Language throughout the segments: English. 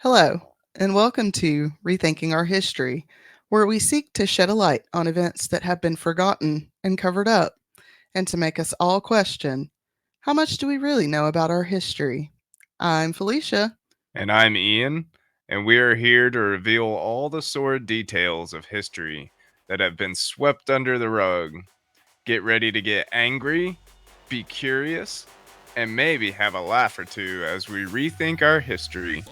Hello, and welcome to Rethinking Our History, where we seek to shed a light on events that have been forgotten and covered up, and to make us all question how much do we really know about our history? I'm Felicia. And I'm Ian, and we are here to reveal all the sordid details of history that have been swept under the rug. Get ready to get angry, be curious, and maybe have a laugh or two as we rethink our history.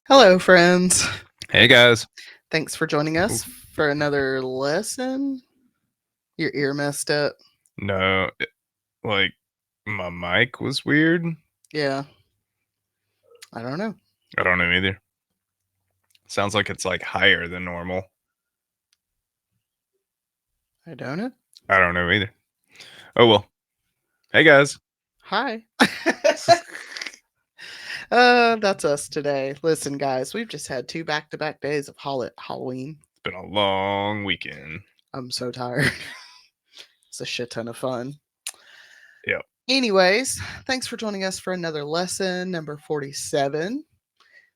Hello, friends. Hey guys. Thanks for joining us for another lesson. Your ear messed up. No, like my mic was weird. Yeah. I don't know. I don't know either. Sounds like it's like higher than normal. I don't know. I don't know either. Oh well. Hey guys. Hi. That's us today. Listen, guys, we've just had 2 back-to-back days of Halloween. It's been a long weekend. I'm so tired. It's a shit ton of fun. Yep. Anyways, thanks for joining us for another lesson, number 47.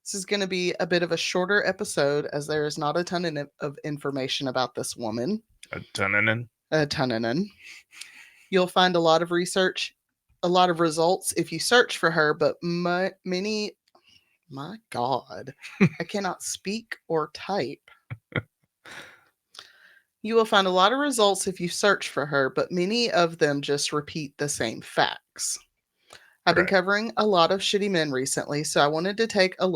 This is going to be a bit of a shorter episode as there is not a ton of information about this woman. A ton. A ton. You'll find a lot of research, a lot of results if you search for her, but many, my God, I cannot speak or type. You will find a lot of results if you search for her, but many of them just repeat the same facts. I've been covering a lot of shitty men recently, so I wanted to take a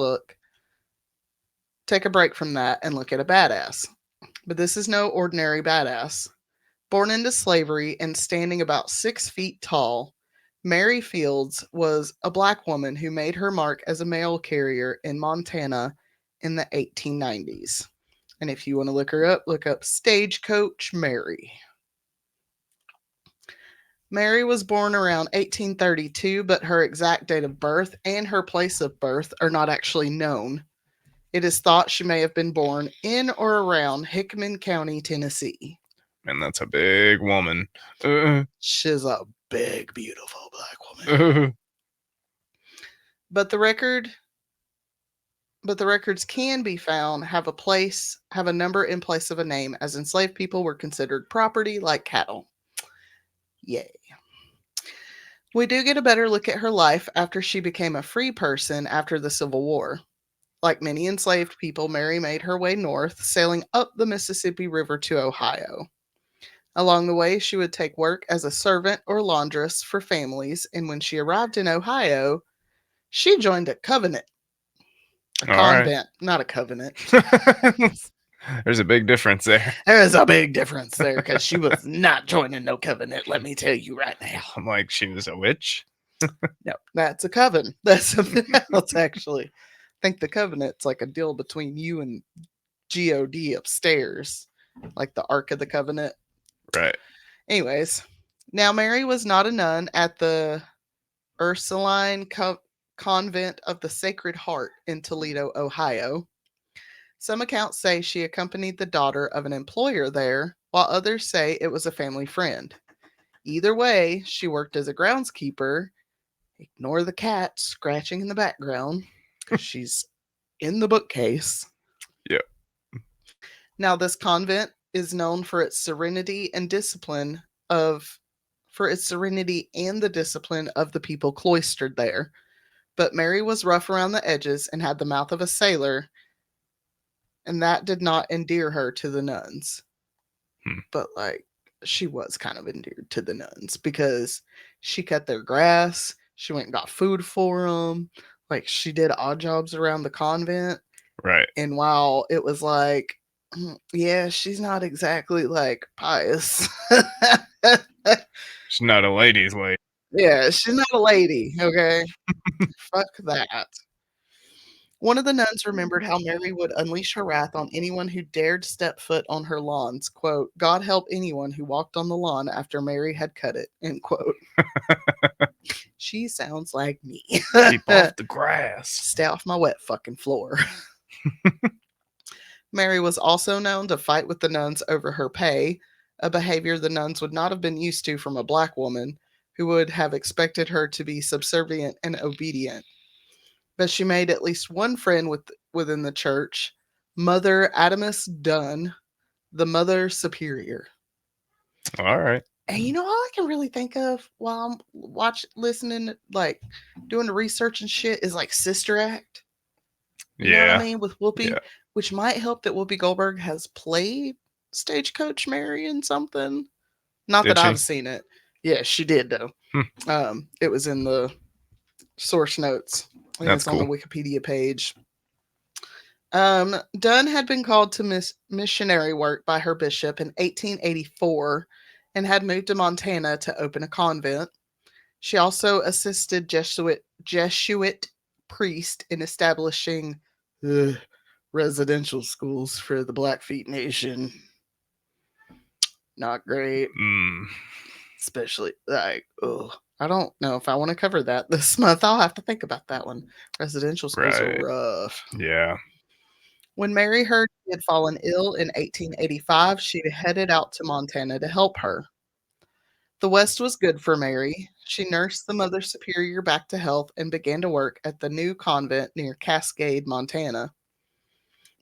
break from that and look at a badass. But this is no ordinary badass. Born into slavery and standing about 6 feet tall, Mary Fields was a black woman who made her mark as a mail carrier in Montana in the 1890s. And if you want to look her up, look up Stagecoach Mary. Mary was born around 1832, but her exact date of birth and her place of birth are not actually known. It is thought she may have been born in or around Hickman County, Tennessee. Man, that's a big woman. She's a big, beautiful black woman. But the records can be found have a number in place of a name, as enslaved people were considered property like cattle. Yay. We do get a better look at her life after she became a free person after the Civil War. Like many enslaved people, Mary made her way north, sailing up the Mississippi River to Ohio. Along the way, she would take work as a servant or laundress for families, and when she arrived in Ohio, she joined a convent. Not a covenant. There's a big difference there. There is a big difference there because she was not joining no covenant, let me tell you right now. I'm like, she was a witch? No, that's a coven. That's something else, actually. I think the covenant's like a deal between you and God upstairs, like the Ark of the Covenant. Right. Anyways, now Mary was not a nun at the Ursuline Convent of the Sacred Heart in Toledo, Ohio. Some accounts say she accompanied the daughter of an employer there, while others say it was a family friend. Either way, she worked as a groundskeeper. Ignore the cat scratching in the background because she's in the bookcase. Yep. Now, this convent is known for its serenity and the discipline of the people cloistered there. But Mary was rough around the edges and had the mouth of a sailor, and that did not endear her to the nuns. But she was kind of endeared to the nuns because she cut their grass, she went and got food for them, she did odd jobs around the convent. Right. And while it was yeah, she's not exactly pious. She's not a lady's lady. Yeah, she's not a lady, okay? Fuck that. One of the nuns remembered how Mary would unleash her wrath on anyone who dared step foot on her lawns. Quote, God help anyone who walked on the lawn after Mary had cut it. End quote. She sounds like me. Keep off the grass. Stay off my wet fucking floor. Mary was also known to fight with the nuns over her pay, a behavior the nuns would not have been used to from a black woman who would have expected her to be subservient and obedient. But she made at least one friend within the church, Mother Adamus Dunn, the Mother Superior. All right. And you know, all I can really think of while I'm listening, like doing the research and shit, is like Sister Act. You know what I Yeah. mean? With Whoopi, Yeah. which might help that Whoopi Goldberg has played Stagecoach Mary in something. Not that Did I've she? seen it. Yeah, she did though. Hmm. It was in the source notes and That's it's on the cool. Wikipedia page. Dunn had been called to missionary work by her bishop in 1884 and had moved to Montana to open a convent. She also assisted Jesuit priest in establishing residential schools for the Blackfeet Nation. Not great, Mm, especially like, oh, I don't know if I want to cover that this month. I'll have to think about that one. Residential schools are right. rough. Yeah. When Mary heard she had fallen ill in 1885, she headed out to Montana to help her. The West was good for Mary. She nursed the Mother Superior back to health and began to work at the new convent near Cascade, Montana.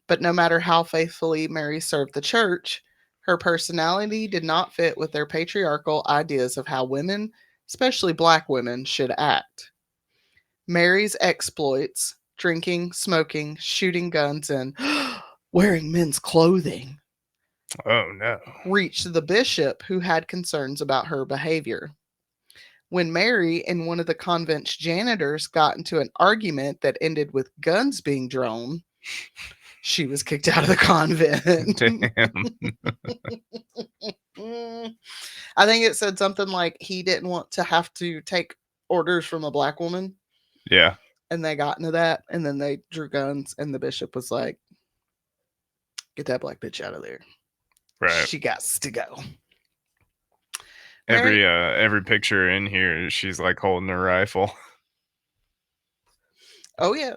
But no matter how faithfully Mary served the church, her personality did not fit with their patriarchal ideas of how women, especially black women, should act. Mary's exploits, drinking, smoking, shooting guns, and wearing men's clothing, Oh no. reached the bishop who had concerns about her behavior. When Mary and one of the convent's janitors got into an argument that ended with guns being drawn, she was kicked out of the convent. Damn. I think it said something like he didn't want to have to take orders from a black woman, Yeah. and they got into that, and then they drew guns, and the bishop was like, "Get that black bitch out of there. Right. She got to go." Mary, Every picture in here, she's like holding a rifle. oh yeah,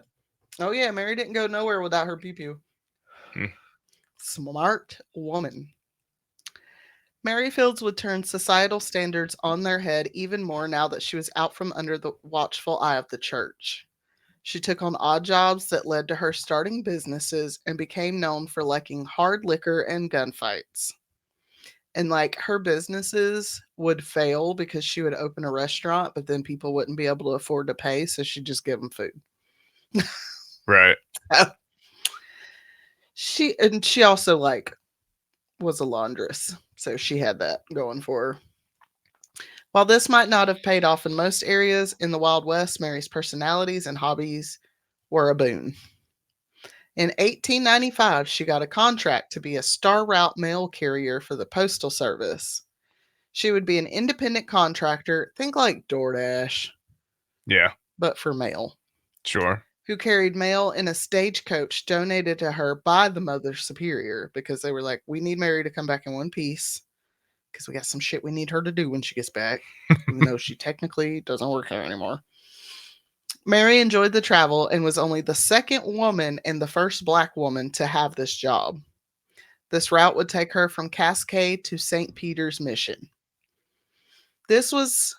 oh yeah, Mary didn't go nowhere without her pew pew. Hmm. Smart woman. Mary Fields would turn societal standards on their head even more now that she was out from under the watchful eye of the church. She took on odd jobs that led to her starting businesses and became known for liking hard liquor and gunfights. And like her businesses would fail because she would open a restaurant, but then people wouldn't be able to afford to pay, so she'd just give them food. Right. She also like was a laundress, so she had that going for her. While this might not have paid off in most areas in the Wild West, Mary's personalities and hobbies were a boon. In 1895, she got a contract to be a Star Route mail carrier for the Postal Service. She would be an independent contractor, think like DoorDash, Yeah. but for mail, Sure. who carried mail in a stagecoach donated to her by the Mother Superior because they were like, we need Mary to come back in one piece because we got some shit we need her to do when she gets back, even though she technically doesn't work there anymore. Mary enjoyed the travel and was only the second woman and the first black woman to have this job. This route would take her from Cascade to St. Peter's Mission. This was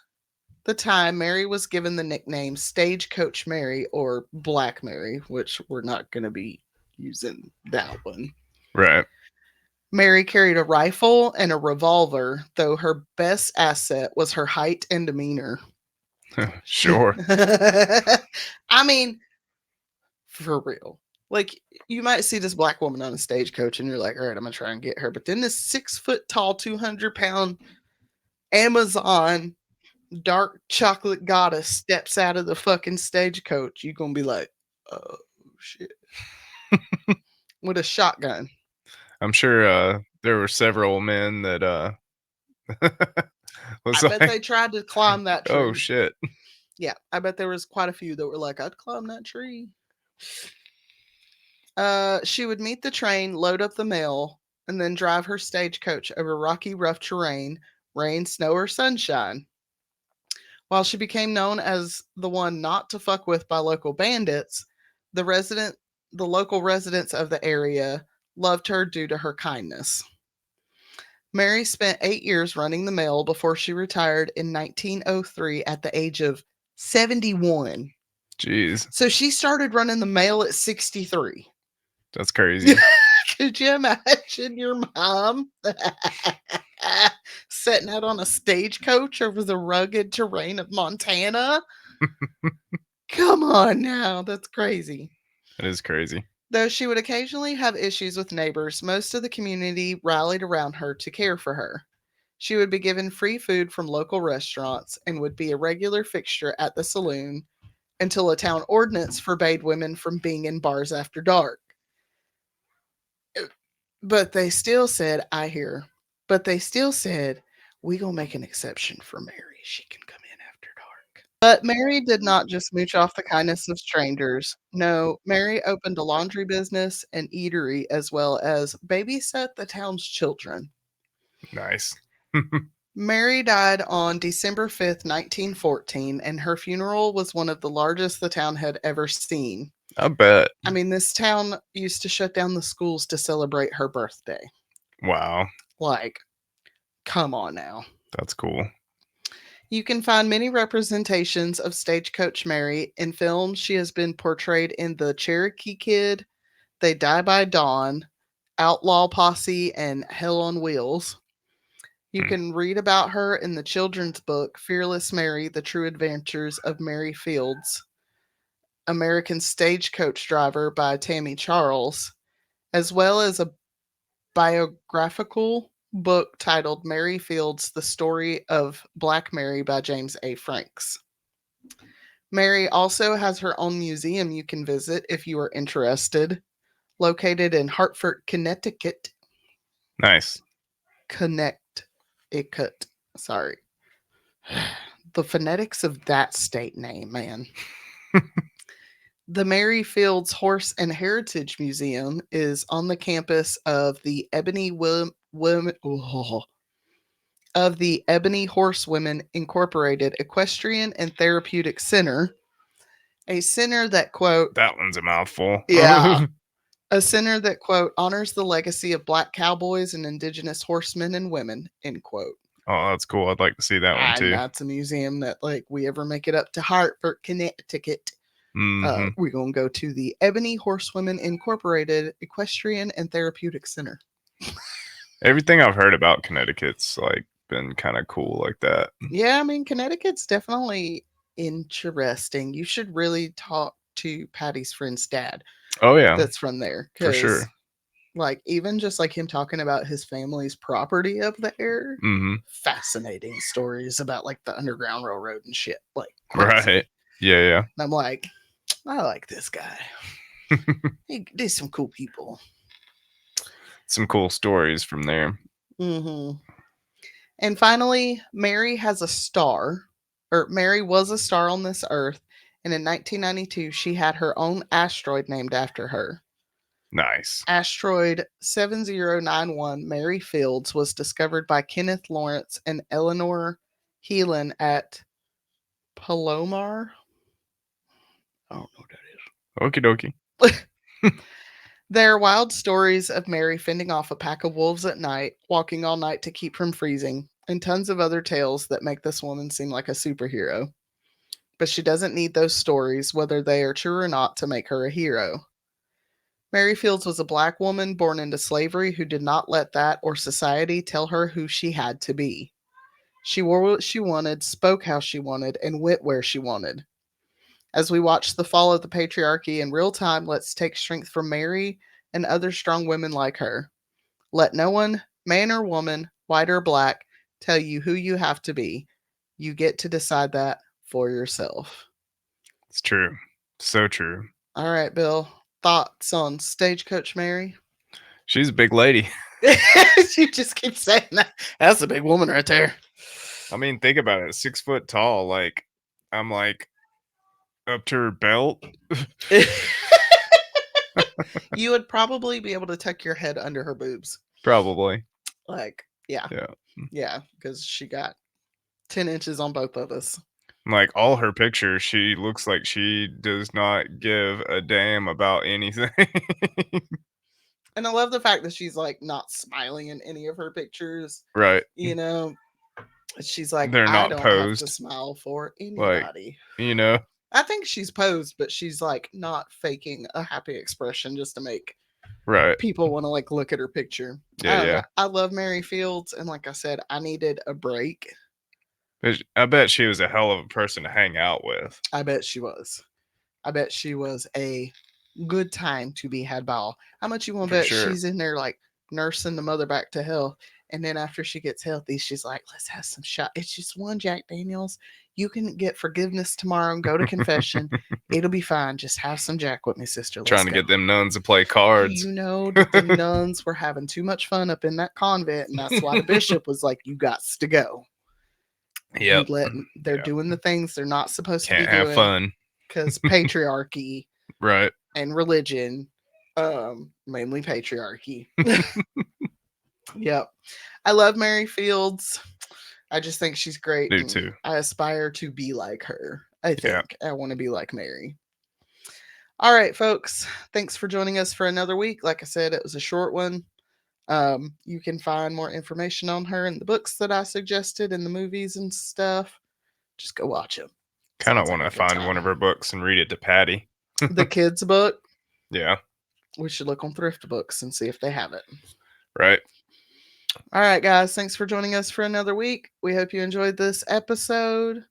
the time Mary was given the nickname Stagecoach Mary or Black Mary, which we're not going to be using that one. Right. Mary carried a rifle and a revolver, though her best asset was her height and demeanor. Sure. I mean, for real. Like, you might see this black woman on a stagecoach and you're like, all right, I'm going to try and get her. But then this 6 foot tall, 200-pound Amazon dark chocolate goddess steps out of the fucking stagecoach. You're going to be like, oh, shit. With a shotgun. I'm sure there were several men that was I bet like, they tried to climb that "Oh tree. shit." Yeah, I bet there was quite a few that were like, I'd climb that tree. She would meet the train, load up the mail, and then drive her stagecoach over rocky, rough terrain, rain, snow, or sunshine. While she became known as the one not to fuck with by local bandits, the resident the local residents of the area loved her due to her kindness. Mary spent 8 years running the mail before she retired in 1903 at the age of 71. Jeez, So she started running the mail at 63. that's crazy. Could you imagine your mom setting out on a stagecoach over the rugged terrain of Montana? Come on now, that's crazy. That is crazy. Though she would occasionally have issues with neighbors, most of the community rallied around her to care for her. She would be given free food from local restaurants and would be a regular fixture at the saloon until a town ordinance forbade women from being in bars after dark. But they still said, I hear, but they still said, we gonna make an exception for Mary. She can come in after dark. But Mary did not just mooch off the kindness of strangers. No, Mary opened a laundry business and eatery as well as babysat the town's children. Nice. Mary died on December 5th, 1914, and her funeral was one of the largest the town had ever seen. I bet. I mean, this town used to shut down the schools to celebrate her birthday. Wow, Like, come on now. that's cool. You can find many representations of Stagecoach Mary in films. She has been portrayed in The Cherokee Kid, They Die by Dawn, Outlaw Posse, and Hell on Wheels. You Hmm. can read about her in the children's book Fearless Mary: The True Adventures of Mary Fields, American Stagecoach Driver by Tammy Charles, as well as a biographical book titled Mary Fields: The Story of Black Mary by James A. Franks. Mary also has her own museum you can visit if you are interested, located in Hartford, Connecticut. Nice. Connecticut. Sorry. The phonetics of that state name, man. The Mary Fields Horse and Heritage Museum is on the campus of the Ebony Horsewomen Incorporated Equestrian and Therapeutic Center, a center that quote, That one's a mouthful. yeah, a center that quote honors the legacy of black cowboys and indigenous horsemen and women, end quote. Oh, that's cool. I'd like to see that one And too. that's a museum that, like, we ever make it up to Hartford, Connecticut, Mm-hmm. we're gonna go to the Ebony Horsewomen Incorporated Equestrian and Therapeutic Center. Everything I've heard about Connecticut's like been kind of cool like that. Yeah, I mean, Connecticut's definitely interesting. You should really talk to Patty's friend's dad Oh yeah, that's from there, for because sure. like, even just like him talking about his family's property up there, Mm-hmm. fascinating stories about like the Underground Railroad and shit, like crazy. Right. Yeah, And I'm like, I like this guy. yeah. There's some cool people. Some cool stories from there. Hmm. And finally, Mary has a star, or Mary was a star on this earth. And in 1992, she had her own asteroid named after her. Nice. Asteroid 7091 Mary Fields was discovered by Kenneth Lawrence and Eleanor Heelan at Palomar. I don't know what Okie dokie. that is. There are wild stories of Mary fending off a pack of wolves at night, walking all night to keep from freezing, and tons of other tales that make this woman seem like a superhero. But she doesn't need those stories, whether they are true or not, to make her a hero. Mary Fields was a black woman born into slavery who did not let that or society tell her who she had to be. She wore what she wanted, spoke how she wanted, and went where she wanted. As we watch the fall of the patriarchy in real time, let's take strength from Mary and other strong women like her. Let no one, man or woman, white or black, tell you who you have to be. You get to decide that for yourself. It's true. So true. All right, Bill. Thoughts on Stagecoach Mary? She's a big lady. You just keep saying that. That's a big woman right there. I mean, think about it. 6 foot tall. Like, I'm like up to her belt. You would probably be able to tuck your head under her boobs. Probably. Like, yeah. Yeah. Yeah, because she got 10 inches on both of us. Like all her pictures, she looks like she does not give a damn about anything. And I love the fact that she's like not smiling in any of her pictures. Right. You know, she's like, They're I not don't have to posed. smile for Like, anybody. you know, I think she's posed, but she's like not faking a happy expression just to make right. people want to like look at her picture. I Yeah, don't know. yeah. I love Mary Fields, and like I said, I needed a break. I bet she was a hell of a person to hang out with. I bet she was. I bet she was a good time to be had by all. How much you want to For bet sure. she's in there like nursing the mother back to health? And then after she gets healthy, she's like, let's have some shot. It's just one Jack Daniels. You can get forgiveness tomorrow and go to confession. It'll be fine. Just have some Jack with me, sister. Let's Trying to go. get them nuns to play cards. You know that them nuns were having too much fun up in that convent, and that's why the bishop was like, you got to go. You Yep. let they're Yep. doing the things they're not supposed to be Can't have doing fun. because patriarchy Right. and religion, mainly patriarchy. Yep. I love Mary Fields. I just think she's great, Do and too. I aspire to be like her. I Yeah. think I want to be like Mary. All right, folks. Thanks for joining us for another week. Like I said, it was a short one. You can find more information on her in the books that I suggested and the movies and stuff. Just go watch them. Kind of Sounds want like to a good find one of time. her books and read it to Patty. The kids' book, Yeah. we should look on thrift books and see if they have it. Right. All right, guys. Thanks for joining us for another week. We hope you enjoyed this episode.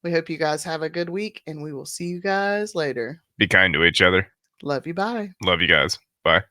We hope you guys have a good week, and we will see you guys later. Be kind to each other. Love you. Bye. Love you guys. Bye.